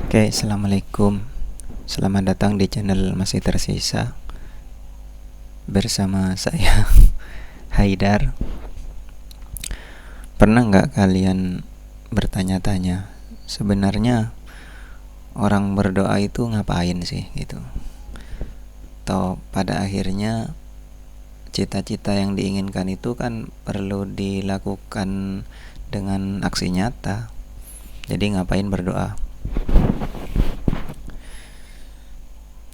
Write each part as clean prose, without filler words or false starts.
Oke, assalamualaikum. Selamat datang di channel Masih Tersisa bersama saya Haidar. Pernah nggak kalian bertanya-tanya, sebenarnya orang berdoa itu ngapain sih gitu? Atau pada akhirnya cita-cita yang diinginkan itu kan perlu dilakukan dengan aksi nyata. Jadi ngapain berdoa?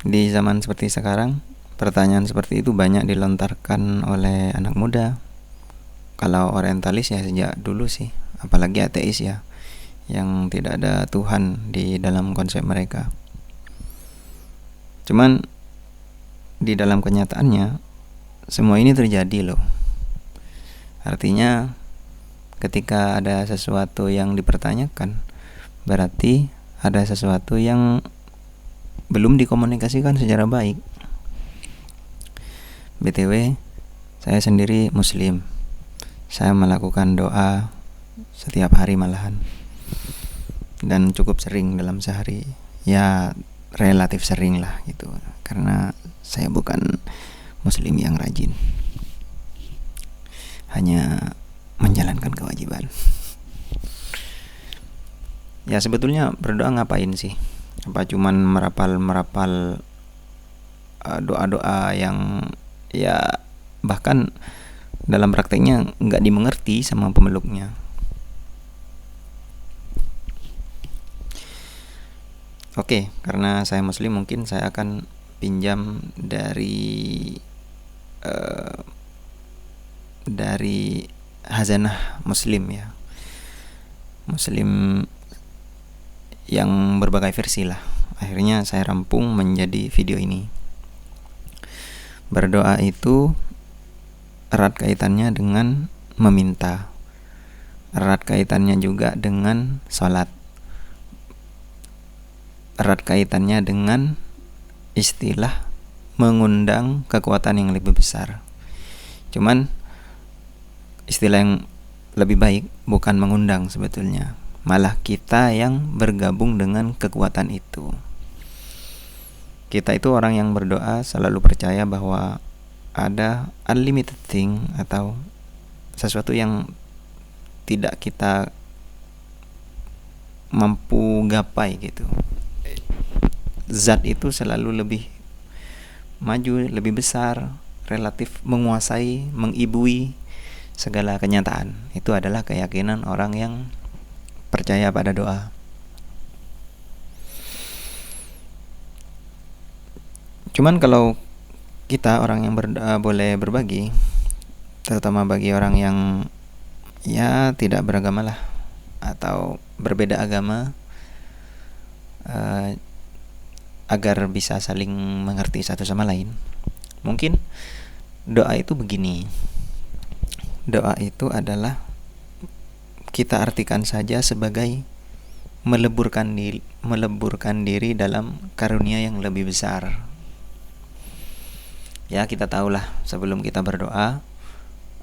Di zaman seperti sekarang, pertanyaan seperti itu banyak dilontarkan oleh anak muda. Kalau orientalis ya sejak dulu sih, apalagi ateis ya, yang tidak ada Tuhan di dalam konsep mereka. Cuman di dalam kenyataannya semua ini terjadi loh. Artinya ketika ada sesuatu yang dipertanyakan, berarti ada sesuatu yang belum dikomunikasikan secara baik. BTW, saya sendiri muslim. Saya melakukan doa setiap hari malahan. Dan cukup sering dalam sehari. Ya, relatif sering lah gitu. Karena saya bukan muslim yang rajin. Hanya menjalankan kewajiban. Ya, sebetulnya berdoa ngapain sih? Apa cuman merapal doa-doa yang ya bahkan dalam prakteknya nggak dimengerti sama pemeluknya. Oke, karena saya muslim mungkin saya akan pinjam uh, dari hazanah muslim ya, muslim yang berbagai versi lah. Akhirnya saya rampung menjadi video ini. Berdoa itu erat kaitannya dengan meminta, erat kaitannya juga dengan sholat, erat kaitannya dengan istilah mengundang kekuatan yang lebih besar. Cuman istilah yang lebih baik bukan mengundang sebetulnya, malah kita yang bergabung dengan kekuatan itu. Kita itu orang yang berdoa selalu percaya bahwa ada unlimited thing atau sesuatu yang tidak kita mampu gapai gitu. Zat itu selalu lebih maju, lebih besar, relatif menguasai, mengibui segala kenyataan. Itu adalah keyakinan orang yang percaya pada doa. Cuman kalau kita orang yang berdoa boleh berbagi, terutama bagi orang yang ya tidak beragama lah atau berbeda agama, agar bisa saling mengerti satu sama lain. Mungkin doa itu begini. Doa itu adalah kita artikan saja sebagai meleburkan diri dalam karunia yang lebih besar. Ya, kita tahulah sebelum kita berdoa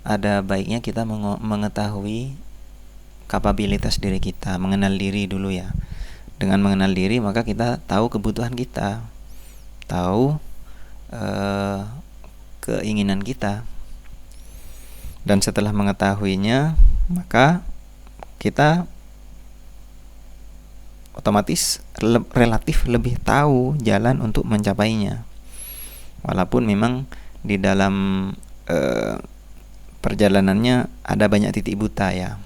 ada baiknya kita mengetahui kapabilitas diri kita, mengenal diri dulu ya. Dengan mengenal diri maka kita tahu kebutuhan kita, tahu keinginan kita. Dan setelah mengetahuinya, maka kita otomatis relatif lebih tahu jalan untuk mencapainya. Walaupun memang di dalam perjalanannya ada banyak titik buta ya.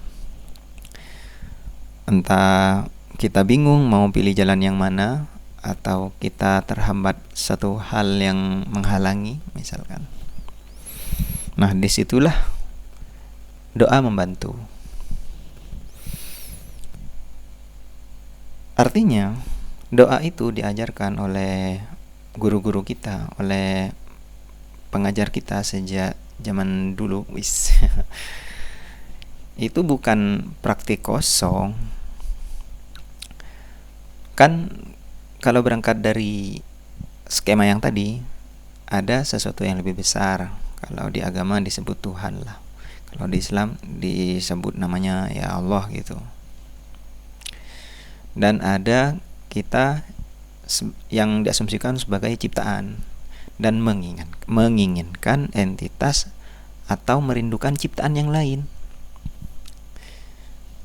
Entah kita bingung mau pilih jalan yang mana, atau kita terhambat satu hal yang menghalangi misalkan. Nah, disitulah doa membantu. Artinya doa itu diajarkan oleh guru-guru kita, oleh pengajar kita sejak zaman dulu. Itu bukan praktik kosong. Kan kalau berangkat dari skema yang tadi, ada sesuatu yang lebih besar. Kalau di agama disebut Tuhan lah. Kalau di Islam disebut namanya ya Allah gitu. Dan ada kita yang diasumsikan sebagai ciptaan dan menginginkan entitas atau merindukan ciptaan yang lain.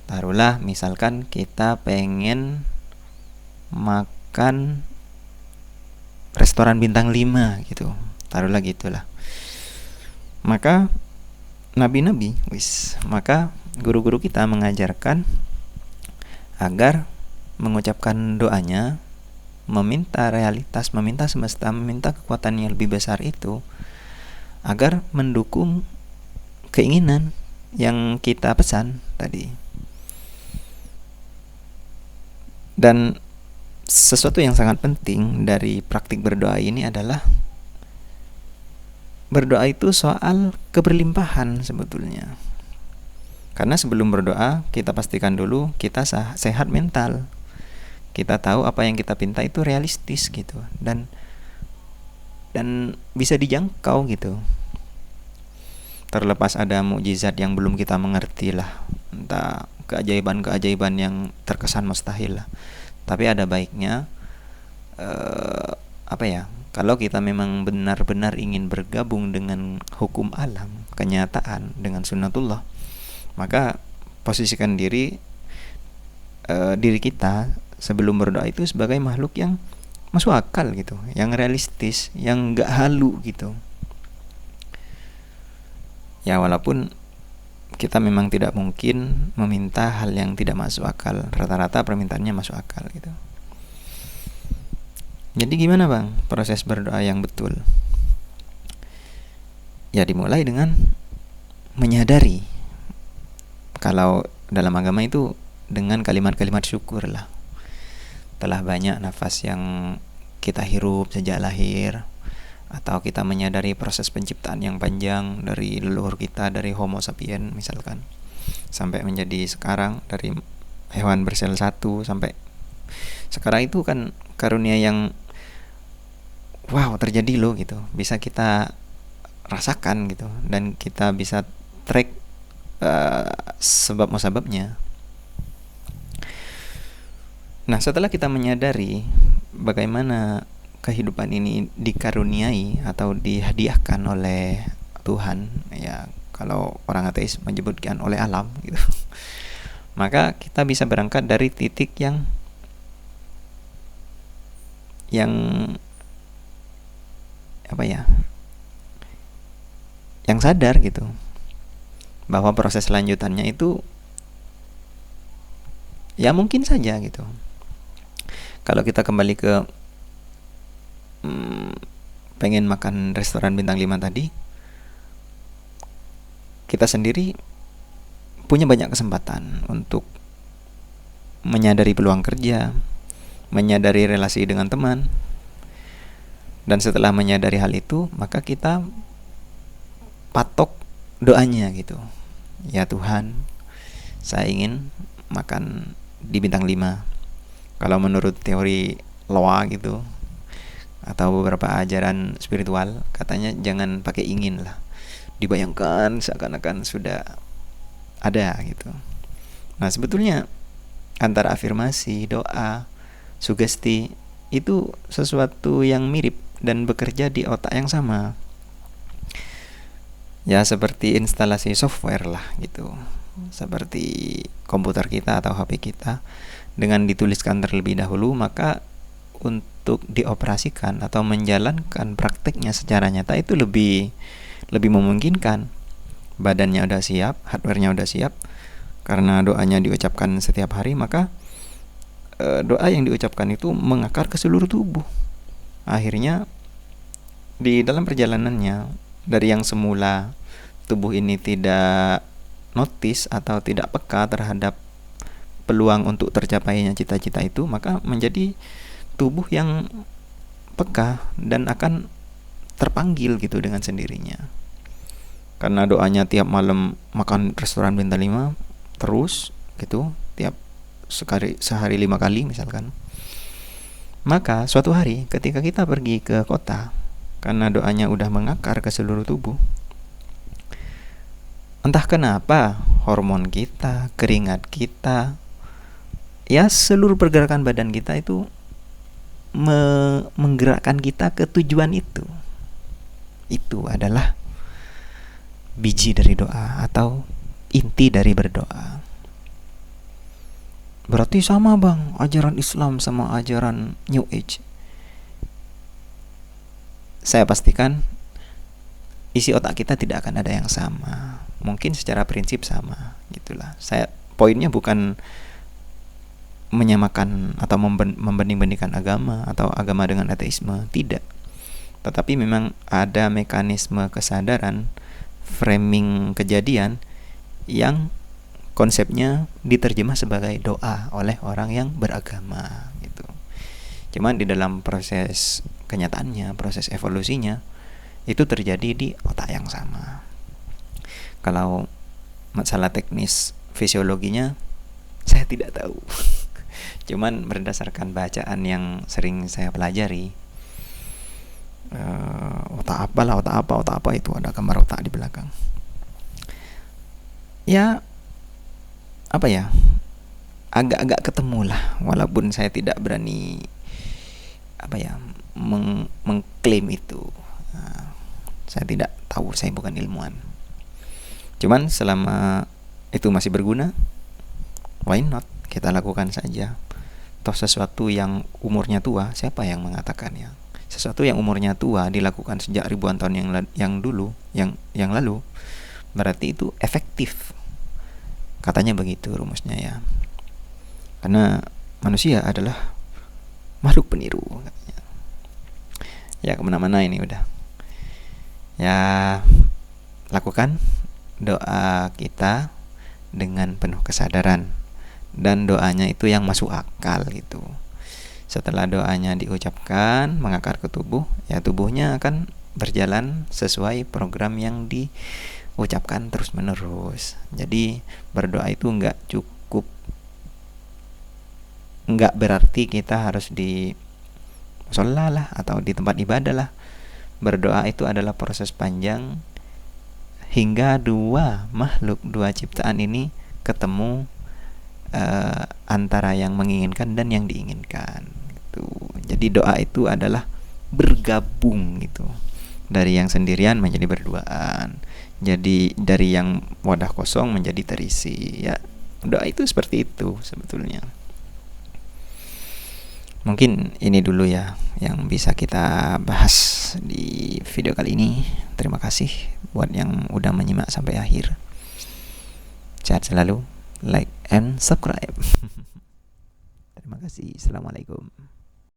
Taruhlah misalkan kita pengen makan restoran bintang 5 gitu. Taruhlah gitulah. Maka maka guru-guru kita mengajarkan agar mengucapkan doanya, meminta realitas, meminta semesta, meminta kekuatan yang lebih besar itu agar mendukung keinginan yang kita pesan tadi. Dan sesuatu yang sangat penting dari praktik berdoa ini adalah berdoa itu soal keberlimpahan sebetulnya. Karena sebelum berdoa, kita pastikan dulu kita sehat mental. Kita tahu apa yang kita pinta itu realistis gitu, dan bisa dijangkau gitu. Terlepas ada mukjizat yang belum kita mengerti lah, entah keajaiban-keajaiban yang terkesan mustahil lah. Tapi ada baiknya kalau kita memang benar-benar ingin bergabung dengan hukum alam, kenyataan, dengan sunnatullah, maka posisikan diri kita sebelum berdoa itu sebagai makhluk yang masuk akal gitu, yang realistis, yang gak halu gitu. Ya walaupun kita memang tidak mungkin meminta hal yang tidak masuk akal, rata-rata permintaannya masuk akal gitu. Jadi gimana bang proses berdoa yang betul? Ya dimulai dengan menyadari, kalau dalam agama itu dengan kalimat-kalimat syukur lah. Telah banyak nafas yang kita hirup sejak lahir, atau kita menyadari proses penciptaan yang panjang dari leluhur kita, dari Homo sapiens misalkan, sampai menjadi sekarang, dari hewan bersel satu sampai sekarang, itu kan karunia yang wow terjadi loh gitu, bisa kita rasakan gitu, dan kita bisa track sebab musababnya. Nah setelah kita menyadari bagaimana kehidupan ini dikaruniai atau dihadiahkan oleh Tuhan, ya kalau orang ateis menyebutkan oleh alam gitu, maka kita bisa berangkat dari titik yang yang sadar gitu, bahwa proses lanjutannya itu ya mungkin saja gitu. Kalau kita kembali ke pengen makan restoran bintang 5 tadi, kita sendiri punya banyak kesempatan untuk menyadari peluang kerja, menyadari relasi dengan teman. Dan setelah menyadari hal itu, maka kita patok doanya gitu. Ya Tuhan, saya ingin makan di bintang 5. Kalau menurut teori Loa gitu, atau beberapa ajaran spiritual, katanya jangan pakai ingin lah, dibayangkan seakan-akan sudah ada gitu. Nah sebetulnya antara afirmasi, doa, sugesti itu sesuatu yang mirip dan bekerja di otak yang sama. Ya seperti instalasi software lah gitu, seperti komputer kita atau HP kita, dengan dituliskan terlebih dahulu, maka untuk dioperasikan atau menjalankan prakteknya secara nyata itu lebih memungkinkan. Badannya udah siap, hardwarenya udah siap, karena doanya diucapkan setiap hari, maka doa yang diucapkan itu mengakar ke seluruh tubuh. Akhirnya di dalam perjalanannya, dari yang semula tubuh ini tidak notice atau tidak peka terhadap peluang untuk tercapainya cita-cita itu, maka menjadi tubuh yang peka dan akan terpanggil gitu dengan sendirinya. Karena doanya tiap malam makan restoran bintang 5 terus gitu, tiap sehari 5 kali misalkan, maka suatu hari ketika kita pergi ke kota, karena doanya udah mengakar ke seluruh tubuh, entah kenapa hormon kita, keringat kita, ya seluruh pergerakan badan kita itu menggerakkan kita ke tujuan itu. Itu adalah biji dari doa atau inti dari berdoa. Berarti sama bang, ajaran Islam sama ajaran New Age. Saya pastikan isi otak kita tidak akan ada yang sama. Mungkin secara prinsip sama, gitulah. Poinnya bukan menyamakan atau membanding-bandingkan agama atau agama dengan ateisme, tidak. Tetapi memang ada mekanisme kesadaran, framing kejadian yang konsepnya diterjemah sebagai doa oleh orang yang beragama gitu. Cuman di dalam proses kenyataannya, proses evolusinya itu terjadi di otak yang sama. Kalau masalah teknis fisiologinya saya tidak tahu. Cuman berdasarkan bacaan yang sering saya pelajari, otak apa itu ada gambar otak di belakang. Ya, apa ya? Agak-agak ketemu lah, walaupun saya tidak berani mengklaim itu. Saya tidak tahu, saya bukan ilmuwan. Cuman selama itu masih berguna, why not? Kita lakukan saja. Toh sesuatu yang umurnya tua, siapa yang mengatakannya? Sesuatu yang umurnya tua dilakukan sejak ribuan tahun yang lalu, berarti itu efektif. Katanya begitu rumusnya ya. Karena manusia adalah makhluk peniru katanya. Ya kemana-mana ini udah. Ya lakukan doa kita dengan penuh kesadaran, dan doanya itu yang masuk akal gitu. Setelah doanya diucapkan mengakar ke tubuh, ya tubuhnya akan berjalan sesuai program yang diucapkan terus menerus. Jadi berdoa itu nggak berarti kita harus di musola lah atau di tempat ibadah lah. Berdoa itu adalah proses panjang hingga dua ciptaan ini ketemu, antara yang menginginkan dan yang diinginkan gitu. Jadi doa itu adalah bergabung gitu, dari yang sendirian menjadi berduaan, jadi dari yang wadah kosong menjadi terisi. Ya doa itu seperti itu sebetulnya. Mungkin ini dulu ya yang bisa kita bahas di video kali ini. Terima kasih buat yang udah menyimak sampai akhir. Sehat selalu, like and subscribe. Terima kasih. Assalamualaikum.